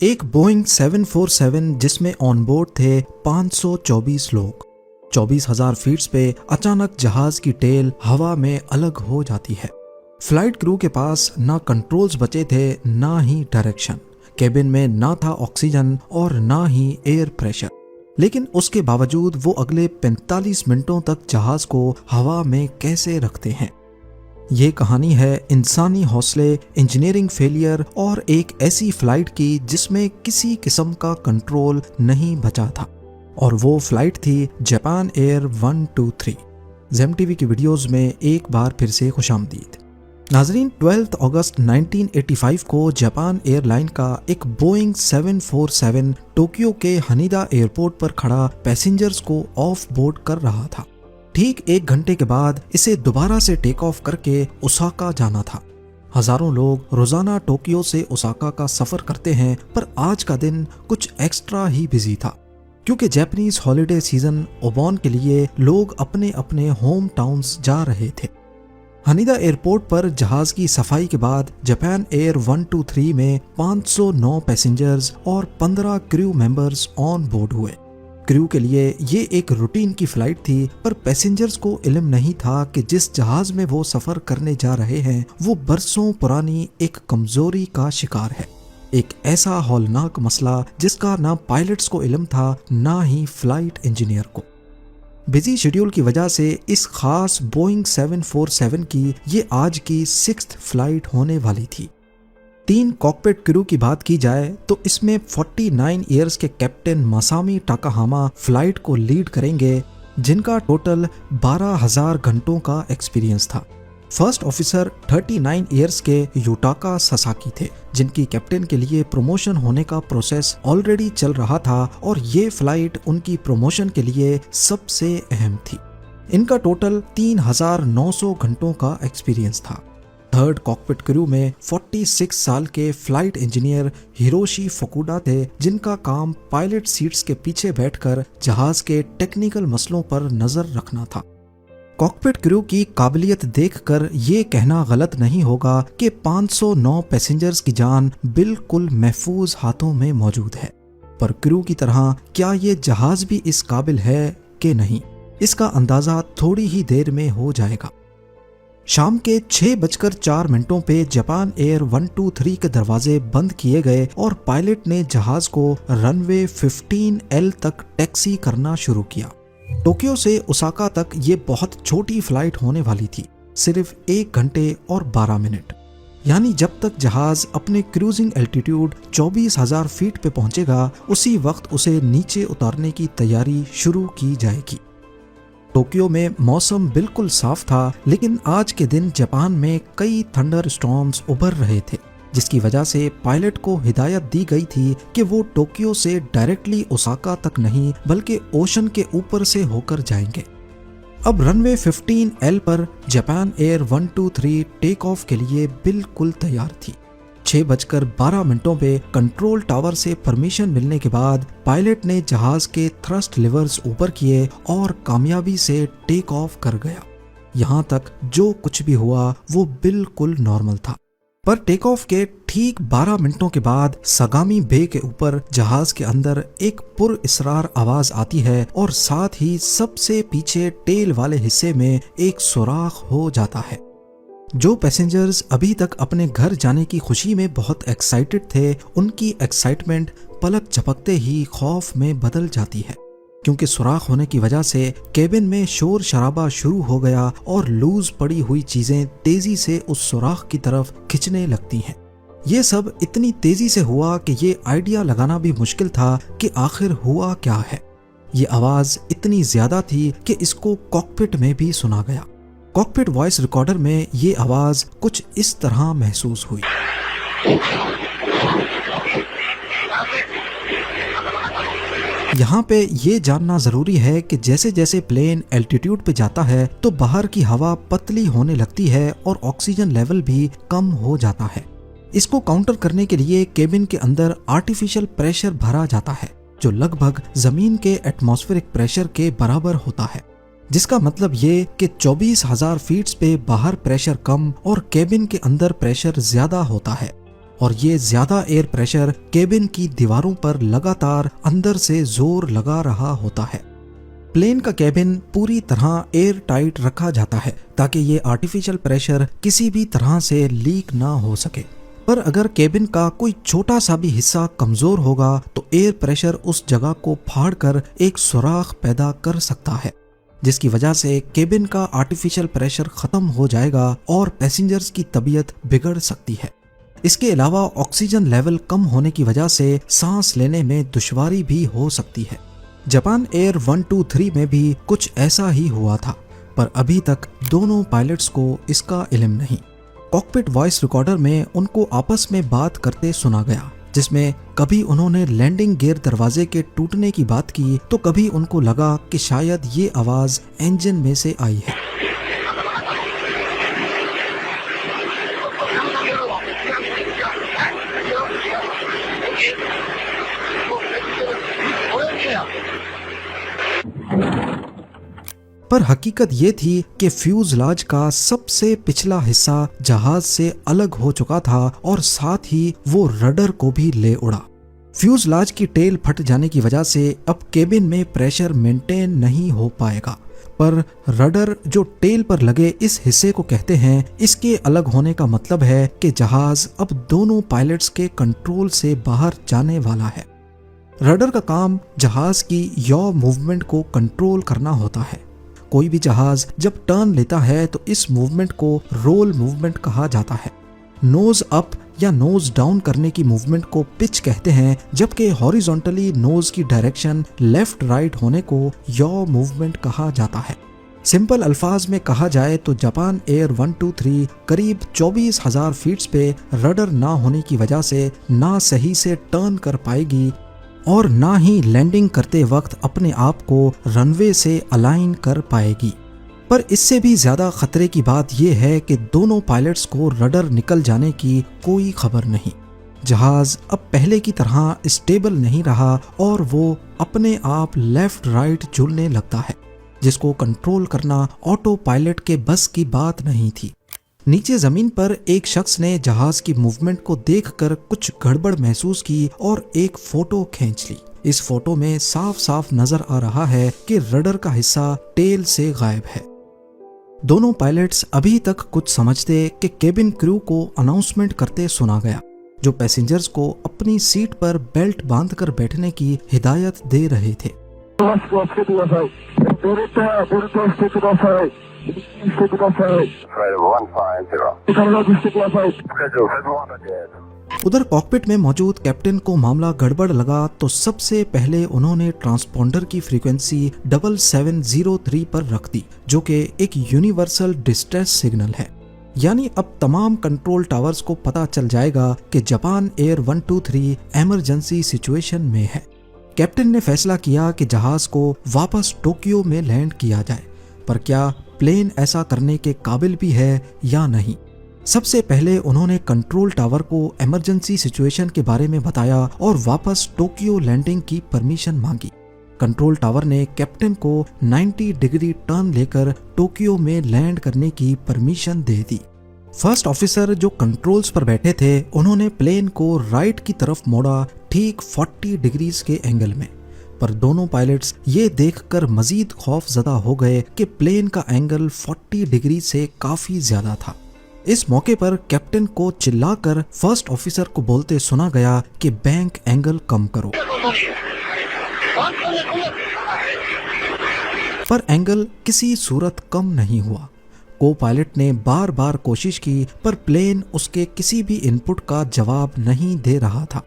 एक बोइंग 747 जिसमें ऑनबोर्ड थे 524 लोग। 24,000 फीट पे अचानक जहाज की टेल हवा में अलग हो जाती है। फ्लाइट क्रू के पास ना कंट्रोल्स बचे थे, ना ही डायरेक्शन। केबिन में ना था ऑक्सीजन और ना ही एयर प्रेशर। लेकिन उसके बावजूद वो अगले 45 मिनटों तक जहाज को हवा में कैसे रखते हैं। ये कहानी है इंसानी हौसले, इंजीनियरिंग फेलियर और एक ऐसी फ्लाइट की जिसमें किसी किस्म का कंट्रोल नहीं बचा था। और वो फ्लाइट थी जापान एयर 123। जेम टीवी की वीडियोस में एक बार फिर से खुशामदीद। नाजरीन, 12 अगस्त 1985 को जापान एयरलाइन का एक बोइंग 747 टोक्यो के हनीदा एयरपोर्ट पर खड़ा पैसेंजर्स को ऑफ बोर्ड कर रहा था। ठीक 1 घंटे के बाद इसे दोबारा से टेक ऑफ करके ओसाका जाना था। हजारों लोग रोजाना टोक्यो से ओसाका का सफर करते हैं, पर आज का दिन कुछ एक्स्ट्रा ही बिजी था क्योंकि जापानीज हॉलिडे सीजन ओबॉन के लिए लोग अपने अपने होम टाउन्स जा रहे थे। हनीदा एयरपोर्ट पर जहाज की सफाई के बाद जापान एयर 123 में 509 पैसेंजर्स और 15 क्रू मेंबर्स ऑन बोर्ड हुए। क्रू के लिए ये एक रूटीन की फ्लाइट थी, पर पैसेंजर्स को इल्म नहीं था कि जिस जहाज में वो सफर करने जा रहे हैं वो बरसों पुरानी एक कमजोरी का शिकार है। एक ऐसा हौलनाक मसला जिसका ना पायलट्स को इल्म था, ना ही फ्लाइट इंजीनियर को। बिजी शेड्यूल की वजह से इस खास बोइंग 747 की ये आज की 6th फ्लाइट होने वाली थी। 3 कॉकपिट क्रू की बात की जाए तो इसमें 49 ईयर्स के कैप्टन मासामी टाकाहामा फ्लाइट को लीड करेंगे, जिनका टोटल 12,000 घंटों का एक्सपीरियंस था। फर्स्ट ऑफिसर 39 ईयर्स के युटाका सासाकी थे, जिनकी कैप्टन के लिए प्रमोशन होने का प्रोसेस ऑलरेडी चल रहा था और ये फ्लाइट उनकी प्रमोशन के लिए सबसे अहम थी। इनका टोटल 3,900 घंटों का एक्सपीरियंस था। थर्ड कॉकपिट क्रू में 46 साल के फ्लाइट इंजीनियर हिरोशी फुकुडा थे, जिनका काम पायलट सीट्स के पीछे बैठकर जहाज के टेक्निकल मसलों पर नजर रखना था। कॉकपिट क्रू की काबिलियत देखकर ये कहना गलत नहीं होगा कि 509 पैसेंजर्स की जान बिल्कुल महफूज हाथों में मौजूद है। पर क्रू की तरह क्या ये जहाज भी इस काबिल है कि नहीं, इसका अंदाजा थोड़ी ही देर में हो जाएगा। शाम के 6:04 पे जापान एयर 123 के दरवाजे बंद किए गए और पायलट ने जहाज को रनवे 15L तक टैक्सी करना शुरू किया। टोक्यो से ओसाका तक ये बहुत छोटी फ्लाइट होने वाली थी, सिर्फ 1 घंटे और 12 मिनट। यानी जब तक जहाज अपने क्रूजिंग एल्टीट्यूड 24,000 फीट पे पहुंचेगा, उसी वक्त उसे नीचे उतारने की तैयारी शुरू की जाएगी। टोक्यो में मौसम बिल्कुल साफ था, लेकिन आज के दिन जापान में कई थंडर स्टॉर्म्स उभर रहे थे, जिसकी वजह से पायलट को हिदायत दी गई थी कि वो टोक्यो से डायरेक्टली ओसाका तक नहीं बल्कि ओशन के ऊपर से होकर जाएंगे। अब रनवे 15L पर जापान एयर 123 टेक ऑफ के लिए बिल्कुल तैयार थी। 6:12 पे कंट्रोल टावर से परमिशन मिलने के बाद पायलट ने जहाज के थ्रस्ट लिवर्स ऊपर किए और कामयाबी से टेक ऑफ कर गया। यहाँ तक जो कुछ भी हुआ वो बिल्कुल नॉर्मल था। पर टेक ऑफ के ठीक 12 मिनटों के बाद सगामी बे के ऊपर जहाज के अंदर एक पुरइसरार आवाज आती है और साथ ही सबसे पीछे टेल वाले हिस्से में एक सुराख हो जाता है। जो पैसेंजर्स अभी तक अपने घर जाने की खुशी में बहुत एक्साइटेड थे, उनकी एक्साइटमेंट पलक झपकते ही खौफ में बदल जाती है, क्योंकि सुराख होने की वजह से केबिन में शोर शराबा शुरू हो गया और लूज पड़ी हुई चीजें तेजी से उस सुराख की तरफ खिंचने लगती हैं। ये सब इतनी तेजी से हुआ कि ये आइडिया लगाना भी मुश्किल था कि आखिर हुआ क्या है। ये आवाज इतनी ज्यादा थी कि इसको कॉकपिट में भी सुना गया। कॉकपिट वॉइस रिकॉर्डर में ये आवाज कुछ इस तरह महसूस हुई। यहाँ पे ये जानना जरूरी है कि जैसे जैसे प्लेन एल्टीट्यूड पे जाता है तो बाहर की हवा पतली होने लगती है और ऑक्सीजन लेवल भी कम हो जाता है। इसको काउंटर करने के लिए केबिन के अंदर आर्टिफिशियल प्रेशर भरा जाता है, जो लगभग जमीन के एटमॉस्फेरिक प्रेशर के बराबर होता है, जिसका मतलब ये कि 24,000 फीट पे बाहर प्रेशर कम और केबिन के अंदर प्रेशर ज्यादा होता है। और ये ज्यादा एयर प्रेशर केबिन की दीवारों पर लगातार अंदर से जोर लगा रहा होता है। प्लेन का केबिन पूरी तरह एयर टाइट रखा जाता है ताकि ये आर्टिफिशियल प्रेशर किसी भी तरह से लीक ना हो सके। पर अगर केबिन का कोई छोटा सा भी हिस्सा कमजोर होगा तो एयर प्रेशर उस जगह को फाड़कर एक सुराख पैदा कर सकता है, जिसकी वजह से केबिन का आर्टिफिशियल प्रेशर खत्म हो जाएगा और पैसेंजर्स की तबीयत बिगड़ सकती है। इसके अलावा ऑक्सीजन लेवल कम होने की वजह से सांस लेने में दुश्वारी भी हो सकती है। जापान एयर 123 में भी कुछ ऐसा ही हुआ था, पर अभी तक दोनों पायलट्स को इसका इल्म नहीं। कॉकपिट वॉइस रिकॉर्डर में उनको आपस में बात करते सुना गया, जिसमें कभी उन्होंने लैंडिंग गियर दरवाजे के टूटने की बात की तो कभी उनको लगा कि शायद ये आवाज इंजन में से आई है। पर हकीकत ये थी कि फ्यूजलाज का सबसे पिछला हिस्सा जहाज से अलग हो चुका था और साथ ही वो रडर को भी ले उड़ा। फ्यूजलाज की टेल फट जाने की वजह से अब केबिन में प्रेशर मेंटेन नहीं हो पाएगा, पर रडर जो टेल पर लगे इस हिस्से को कहते हैं, इसके अलग होने का मतलब है कि जहाज अब दोनों पायलट्स के कंट्रोल से बाहर जाने वाला है। रडर का काम जहाज की यॉ मूवमेंट को कंट्रोल करना होता है। कोई भी जहाज जब टर्न लेता है तो इस मूवमेंट को रोल मूवमेंट कहा जाता है। नोज अप या नोज डाउन करने की मूवमेंट को पिच कहते हैं, जबकि हॉरिजॉन्टली नोज की डायरेक्शन लेफ्ट राइट होने को यॉ मूवमेंट कहा जाता है। सिंपल अल्फाज में कहा जाए तो जापान एयर 123 करीब 24,000 फीट पे रडर ना होने की वजह से ना सही से टर्न कर पाएगी और ना ही लैंडिंग करते वक्त अपने आप को रनवे से अलाइन कर पाएगी। पर इससे भी ज्यादा खतरे की बात यह है कि दोनों पायलट्स को रडर निकल जाने की कोई खबर नहीं। जहाज अब पहले की तरह स्टेबल नहीं रहा और वो अपने आप लेफ्ट राइट झूलने लगता है, जिसको कंट्रोल करना ऑटो पायलट के बस की बात नहीं थी। नीचे जमीन पर एक शख्स ने जहाज की मूवमेंट को देखकर कुछ गड़बड़ महसूस की और एक फोटो खींच ली। इस फोटो में साफ साफ नजर आ रहा है कि रडर का हिस्सा टेल से गायब है। दोनों पायलट्स अभी तक कुछ समझते कि केबिन क्रू को अनाउंसमेंट करते सुना गया, जो पैसेंजर्स को अपनी सीट पर बेल्ट बांधकर बैठने की हिदायत दे रहे थे। उधर कॉकपिट में मौजूद कैप्टन को मामला गड़बड़ लगा तो सबसे पहले उन्होंने ट्रांसपॉन्डर की फ्रीक्वेंसी 7703 पर रख दी, जो कि एक यूनिवर्सल डिस्ट्रेस सिग्नल है। यानी अब तमाम कंट्रोल टावर्स को पता चल जाएगा कि जापान एयर 123 इमरजेंसी सिचुएशन में है। कैप्टन ने फैसला किया कि जहाज को वापस टोक्यो में लैंड किया जाए, पर क्या प्लेन ऐसा करने के काबिल भी है या नहीं। सबसे पहले उन्होंने कंट्रोल टावर को इमरजेंसी सिचुएशन के बारे में बताया और वापस टोक्यो लैंडिंग की परमिशन मांगी। कंट्रोल टावर ने कैप्टन को 90 डिग्री टर्न लेकर टोक्यो में लैंड करने की परमिशन दे दी। फर्स्ट ऑफिसर जो कंट्रोल्स पर बैठे थे, उन्होंने प्लेन को राइट की तरफ मोड़ा, ठीक 40 डिग्रीज के एंगल में। पर दोनों पायलट्स ये देखकर मजीद खौफजदा हो गए कि प्लेन का एंगल 40 डिग्री से काफी ज्यादा था। इस मौके पर कैप्टन को चिल्लाकर फर्स्ट ऑफिसर को बोलते सुना गया कि बैंक एंगल कम करो। पर एंगल किसी सूरत कम नहीं हुआ। को पायलट ने बार बार कोशिश की, पर प्लेन उसके किसी भी इनपुट का जवाब नहीं दे रहा था।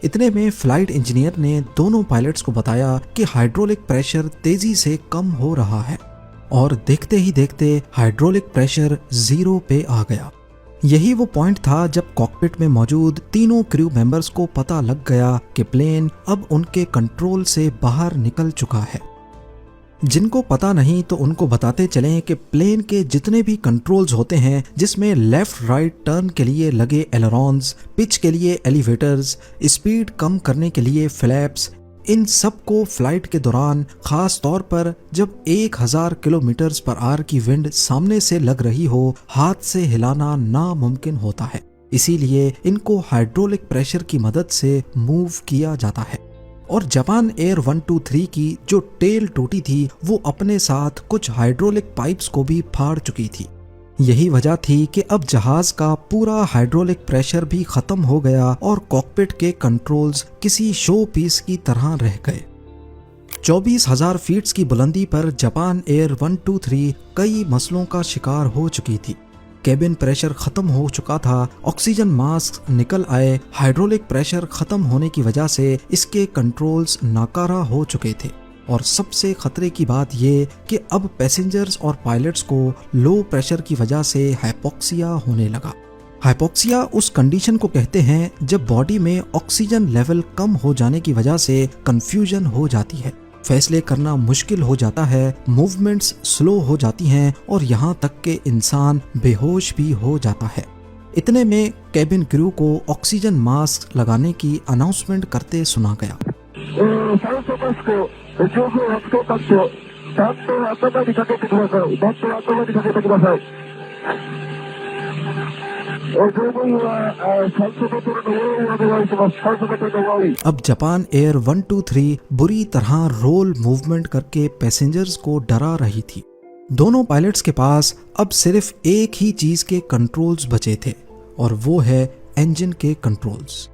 इतने में फ्लाइट इंजीनियर ने दोनों पायलट्स को बताया कि हाइड्रोलिक प्रेशर तेजी से कम हो रहा है, और देखते ही देखते हाइड्रोलिक प्रेशर 0 पे आ गया। यही वो पॉइंट था जब कॉकपिट में मौजूद तीनों क्रू मेंबर्स को पता लग गया कि प्लेन अब उनके कंट्रोल से बाहर निकल चुका है। जिनको पता नहीं तो उनको बताते चलें कि प्लेन के जितने भी कंट्रोल्स होते हैं, जिसमें लेफ्ट राइट टर्न के लिए लगे एलरॉन्स, पिच के लिए एलिवेटर्स, स्पीड कम करने के लिए फ्लैप्स, इन सब को फ्लाइट के दौरान, खास तौर पर जब 1000 किलोमीटर पर आवर की विंड सामने से लग रही हो, हाथ से हिलाना नामुमकिन होता है। इसीलिए इनको हाइड्रोलिक प्रेशर की मदद से मूव किया जाता है। और जापान एयर 123 की जो टेल टूटी थी वो अपने साथ कुछ हाइड्रोलिक पाइप्स को भी फाड़ चुकी थी। यही वजह थी कि अब जहाज का पूरा हाइड्रोलिक प्रेशर भी खत्म हो गया और कॉकपिट के कंट्रोल्स किसी शो पीस की तरह रह गए। 24,000 फीट की बुलंदी पर जापान एयर 123 कई मसलों का शिकार हो चुकी थी। केबिन प्रेशर खत्म हो चुका था, ऑक्सीजन मास्क निकल आए, हाइड्रोलिक प्रेशर खत्म होने की वजह से इसके कंट्रोल्स नाकारा हो चुके थे। और सबसे खतरे की बात ये कि अब पैसेंजर्स और पायलट्स को लो प्रेशर की वजह से हाइपोक्सिया होने लगा। हाइपोक्सिया उस कंडीशन को कहते हैं जब बॉडी में ऑक्सीजन लेवल कम हो जाने की वजह से कंफ्यूजन हो जाती है, फैसले करना मुश्किल हो जाता है, मूवमेंट्स स्लो हो जाती हैं और यहाँ तक कि इंसान बेहोश भी हो जाता है। इतने में कैबिन क्रू को ऑक्सीजन मास्क लगाने की अनाउंसमेंट करते सुना गया। अब जापान एयर 123 बुरी तरह रोल मूवमेंट करके पैसेंजर्स को डरा रही थी। दोनों पायलट्स के पास अब सिर्फ एक ही चीज के कंट्रोल्स बचे थे और वो है इंजन के कंट्रोल्स।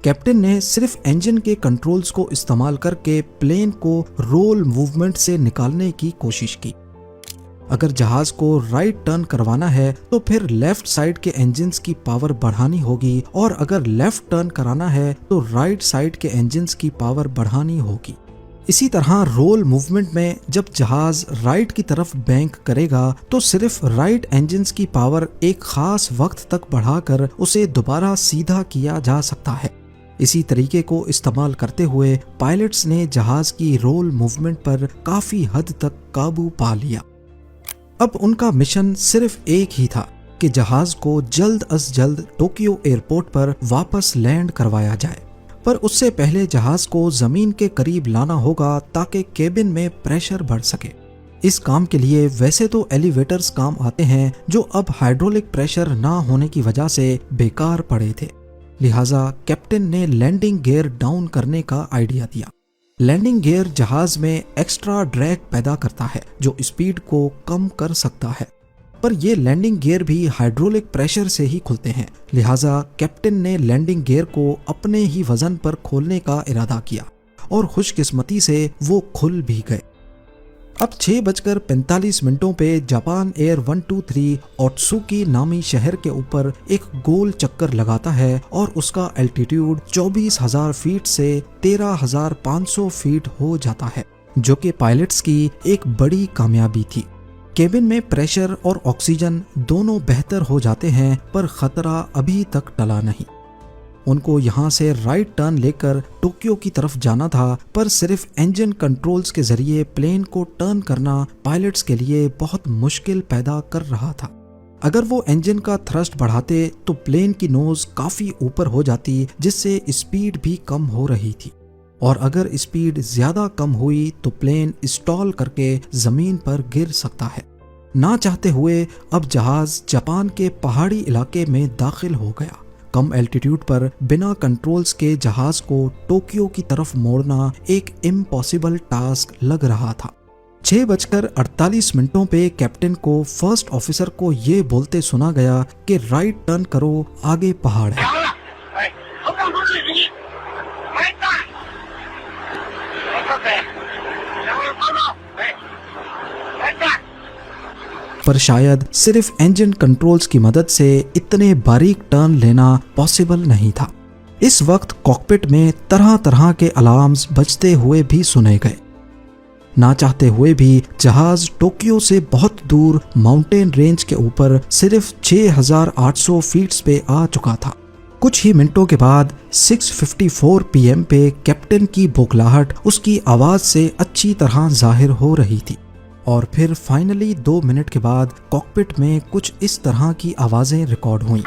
कैप्टन ने सिर्फ इंजन के कंट्रोल्स को इस्तेमाल करके प्लेन को रोल मूवमेंट से निकालने की कोशिश की। अगर जहाज को राइट टर्न करवाना है तो फिर लेफ्ट साइड के इंजन्स की पावर बढ़ानी होगी और अगर लेफ्ट टर्न कराना है तो राइट साइड के इंजन्स की पावर बढ़ानी होगी। इसी तरह रोल मूवमेंट में जब जहाज राइट की तरफ बैंक करेगा तो सिर्फ राइट इंजन्स की पावर एक खास वक्त तक बढ़ाकर उसे दोबारा सीधा किया जा सकता है। इसी तरीके को इस्तेमाल करते हुए पायलट्स ने जहाज की रोल मूवमेंट पर काफी हद तक काबू पा लिया। अब उनका मिशन सिर्फ एक ही था कि जहाज को जल्द अज जल्द टोक्यो एयरपोर्ट पर वापस लैंड करवाया जाए, पर उससे पहले जहाज को जमीन के करीब लाना होगा ताकि केबिन में प्रेशर बढ़ सके। इस काम के लिए वैसे तो एलिवेटर्स काम आते हैं जो अब हाइड्रोलिक प्रेशर ना होने की वजह से बेकार पड़े थे, लिहाजा कैप्टन ने लैंडिंग गियर डाउन करने का आइडिया दिया। लैंडिंग गियर जहाज में एक्स्ट्रा ड्रैग पैदा करता है जो स्पीड को कम कर सकता है, पर ये लैंडिंग गियर भी हाइड्रोलिक प्रेशर से ही खुलते हैं, लिहाजा कैप्टन ने लैंडिंग गियर को अपने ही वजन पर खोलने का इरादा किया और खुशकिस्मती से वो खुल भी गए। अब 6:45 पे जापान एयर 123 ओत्सुकी नामी शहर के ऊपर एक गोल चक्कर लगाता है और उसका एल्टीट्यूड 24,000 फीट से 13,500 फीट हो जाता है, जो कि पायलट्स की एक बड़ी कामयाबी थी। केबिन में प्रेशर और ऑक्सीजन दोनों बेहतर हो जाते हैं, पर खतरा अभी तक टला नहीं। उनको यहाँ से राइट टर्न लेकर टोक्यो की तरफ जाना था, पर सिर्फ इंजन कंट्रोल्स के जरिए प्लेन को टर्न करना पायलट्स के लिए बहुत मुश्किल पैदा कर रहा था। अगर वो इंजन का थ्रस्ट बढ़ाते तो प्लेन की नोज काफी ऊपर हो जाती, जिससे स्पीड भी कम हो रही थी, और अगर स्पीड ज्यादा कम हुई तो प्लेन स्टॉल करके जमीन पर गिर सकता है। ना चाहते हुए अब जहाज जापान के पहाड़ी इलाके में दाखिल हो गया। कम एल्टीट्यूड पर बिना कंट्रोल्स के जहाज को टोक्यो की तरफ मोड़ना एक इम्पॉसिबल टास्क लग रहा था। 6:48 पे कैप्टन को फर्स्ट ऑफिसर को ये बोलते सुना गया कि राइट टर्न करो, आगे पहाड़ है। पर शायद सिर्फ इंजन कंट्रोल्स की मदद से इतने बारीक टर्न लेना पॉसिबल नहीं था। इस वक्त कॉकपिट में तरह तरह के अलार्म्स बजते हुए भी सुने गए। ना चाहते हुए भी जहाज टोक्यो से बहुत दूर माउंटेन रेंज के ऊपर सिर्फ 6,800 फीट पे आ चुका था। कुछ ही मिनटों के बाद 6:54 PM पे कैप्टन की बौखलाहट उसकी आवाज से अच्छी तरह जाहिर हो रही थी, और फिर फाइनली 2 मिनट के बाद कॉकपिट में कुछ इस तरह की आवाजें रिकॉर्ड हुईं।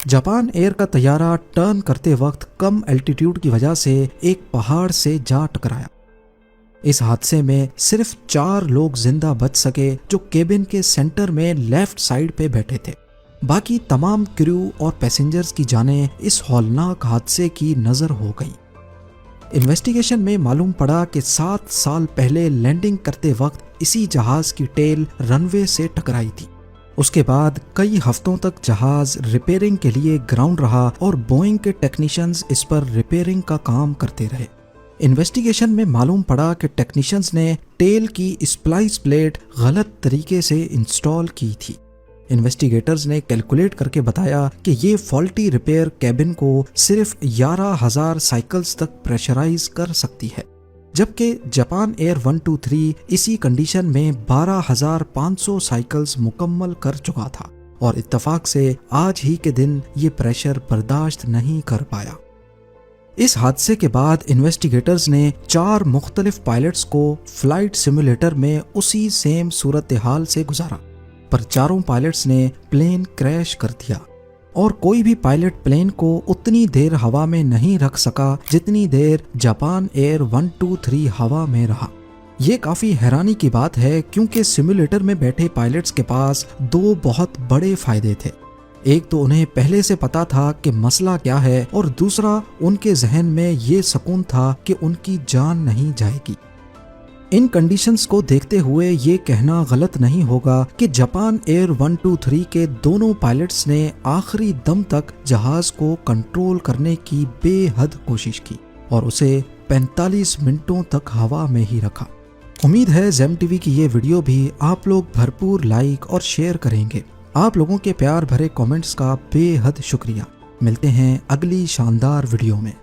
जापान एयर का तैयारा टर्न करते वक्त कम एल्टीट्यूड की वजह से एक पहाड़ से जा टकराया। इस हादसे में सिर्फ 4 लोग जिंदा बच सके जो केबिन के सेंटर में लेफ्ट साइड पे बैठे थे। बाकी तमाम क्रू और पैसेंजर्स की जानें इस हौलनाक हादसे की नजर हो गई। इन्वेस्टिगेशन में मालूम पड़ा कि 7 साल पहले लैंडिंग करते वक्त इसी जहाज की टेल रनवे से टकराई थी। उसके बाद कई हफ्तों तक जहाज रिपेयरिंग के लिए ग्राउंड रहा और बोइंग के टेक्नीशियंस इस पर रिपेयरिंग का काम करते रहे। इन्वेस्टिगेशन में मालूम पड़ा कि टेक्नीशियंस ने टेल की स्प्लाइस प्लेट गलत तरीके से इंस्टॉल की थी। इन्वेस्टिगेटर्स ने कैलकुलेट करके बताया कि ये फॉल्टी रिपेयर कैबिन को सिर्फ 11,000 साइकिल्स तक प्रेशराइज कर सकती है, जबकि जापान एयर 123 इसी कंडीशन में 12,500 साइकिल्स मुकम्मल कर चुका था और इत्तेफाक से आज ही के दिन ये प्रेशर बर्दाश्त नहीं कर पाया। इस हादसे के बाद इन्वेस्टिगेटर्स ने 4 मुख्तलिफ पायलट्स को फ्लाइट सिमुलेटर में उसी सेम सूरत हाल से गुजारा, पर चारों पायलट्स ने प्लेन क्रैश कर दिया और कोई भी पायलट प्लेन को उतनी देर हवा में नहीं रख सका जितनी देर जापान एयर 123 हवा में रहा। ये काफी हैरानी की बात है क्योंकि सिमुलेटर में बैठे पायलट्स के पास 2 बहुत बड़े फायदे थे। एक तो उन्हें पहले से पता था कि मसला क्या है और दूसरा उनके जहन में ये सुकून था कि उनकी जान नहीं जाएगी। इन कंडीशंस को देखते हुए ये कहना गलत नहीं होगा कि जापान एयर 123 के दोनों पायलट्स ने आखिरी दम तक जहाज को कंट्रोल करने की बेहद कोशिश की और उसे 45 मिनटों तक हवा में ही रखा। उम्मीद है ज़ेम टीवी की ये वीडियो भी आप लोग भरपूर लाइक और शेयर करेंगे। आप लोगों के प्यार भरे कमेंट्स का बेहद शुक्रिया। मिलते हैं अगली शानदार वीडियो में।